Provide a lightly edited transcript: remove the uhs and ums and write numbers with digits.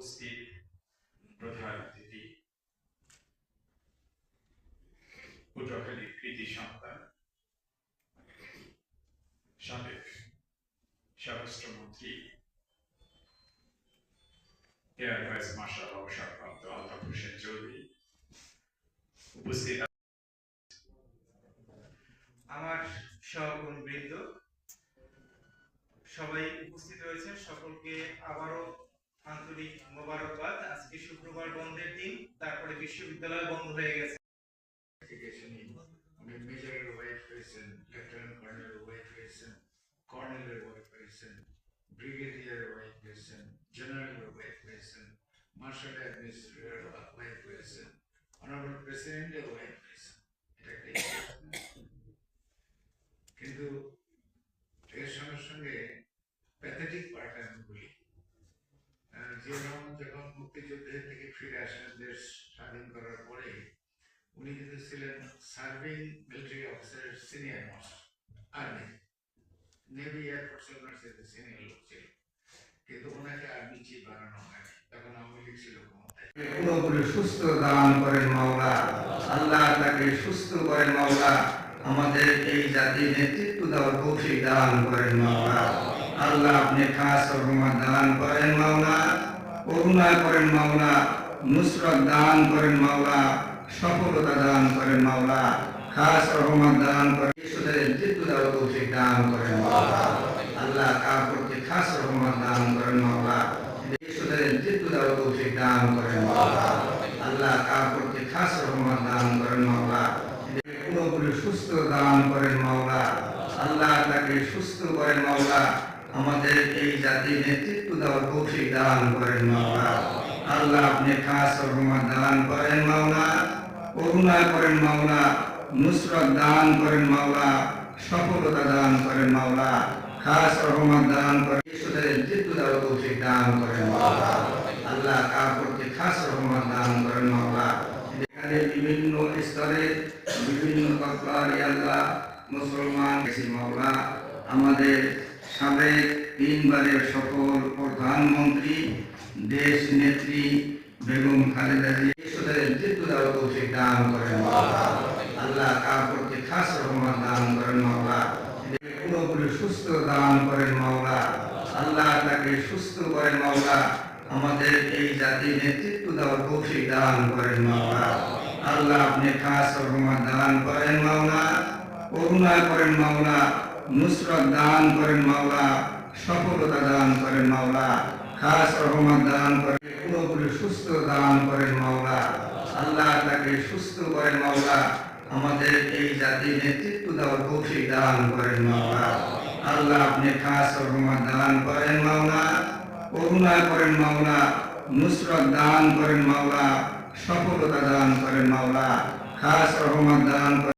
উপস্থিত প্রধান অতিথি, পটুয়াখালীর কৃতি সন্তান, সাবেক স্বরাষ্ট্রমন্ত্রী এয়ার ভাইস মার্শাল অবসরপ্রাপ্ত আলতাফ হোসেন চৌধুরী, উপস্থিত আমার সহকর্মীবৃন্দ, সবাই উপস্থিত রয়েছেন, সকলকে আবারও আন্তরিক মোবারকবাদ। আজকে শুক্রবার বন্ধের দিন, তারপরে বিশ্ববিদ্যালয় বন্ধ হয়ে গেছে। মেজরের ওয়াইফ হয়েছেন, লেফটেন্যান্ট কর্নেলের ওয়াইফ হয়েছেন, কর্নেলের ওয়াইফ হয়েছেন, ব্রিগেডিয়ারের ওয়াইফ হয়েছেন, জেনারেলের ওয়াইফ হয়েছেন, মার্শাল অ্যাডমিনিস্ট্রেটরের ওয়াইফ হয়েছেন, অনারেবল প্রেসিডেন্টের ওয়াইফ হয়েছেন। কিন্তু এর সঙ্গে সঙ্গে প্যাথেটিক পার্ট আমি বলি, জিয়া রহমান যখন মুক্তিযুদ্ধের থেকে ফিরে আসেন দেশ স্বাধীন করার পরে, উনি কিন্তু ছিলেন সার্ভিং মিলিটারি অফিসারের সিনিয়র মোস্ট আর্মি, নেভি এয়ারফোর্সের ওনার সাথে সিনিয়র লোক ছিল, কিন্তু ওনাকে আর্মি চিফ বানানো হয়নি, তখন আওয়ামী লীগ ছিল ক্ষমতায়। পুরোপুরি সুস্থ দান করেন মাওলা, আল্লাহ তাকে সুস্থ করেন মাওলা, আমাদের এই জাতির নেতৃত্ব দেওয়ার তৌফিক দান করেন মাওলা। আল্লাহ আপনি খাস রহমত দান করেন মাওলা, করুণা করেন মাওলা, নুসরত দান করেন মাওলা, সফলতা দান করেন মাওলা, খাস রহমত দান করেন, ঈশ্বরের নেতৃত্ব দেওয়ার তৌফিক দান করেন মাওলা। আল্লাহ কাপড়কে খাস রহমত দান করেন মাওলা, ঈশ্বরের নেতৃত্ব দেওয়ার তৌফিক দান করেন মাওলা। আল্লাহ কাপড়কে খাস রহমত দান করেন মাওলা, পুরোপুরি সুস্থ দান করেন মাওলা, আল্লাহ তাকে সুস্থ করেন মাওলা, আমাদের এই জাতির নেতৃত্ব দেওয়ার তৌফিক দান করেন মাওলা। আল্লাহ আপনি খাস রহমত দান করেন মাওলা, করুণা করেন মাওলা, নুসরত দান করেন মাওলা, সফলতা দান করেন মাওলা, খাস রহমত দান করেন, ঈশ্বরের নেতৃত্ব দেওয়ার তৌফিক দান করেন মাওলা। আল্লাহ কাপড়কে খাস রহমত দান করেন মাওলা। এখানে বিভিন্ন স্তরে বিভিন্ন তৎপর আল্লাহ মুসলমান মাওলা, আমাদের সাবেক তিনবারের সফল প্রধানমন্ত্রী দেশ নেত্রী বেগম খালেদা জিয়া ঈশ্বরের নেতৃত্ব দেওয়ার তৌফিক দান করেন মাওলা। আল্লাহ কাপড়কে খাস রহমত দান করেন মাওলা, পুরোপুরি সুস্থ দান করেন মাওলা, আল্লাহ তাকে সুস্থ করেন মাওলা, আমাদের এই জাতির নেতৃত্ব দেওয়ার তৌফিক দান করেন মাওলা। আল্লাহ আপনি খাস রহমত দান করেন মাওলা, করুণা করেন মাওলা, নুসরত দান করেন মাওলা, সফলতা দান করেন মাওলা, খাস রহমত দান করেন, পুরোপুরি সুস্থ দান করেন মাওলা। আল্লাহ তাকে সুস্থ করেন মাওলা, আমাদের এই জাতির নেতৃত্ব দেওয়ার তৌফিক দান করেন মাওলা। আল্লাহ আপনি খাস রহমত দান করেন মাওলা, করুণা করেন মাওলা, নুসরত দান করেন মাওলা, সফলতা দান করেন মাওলা, খাস রহমত দান করেন।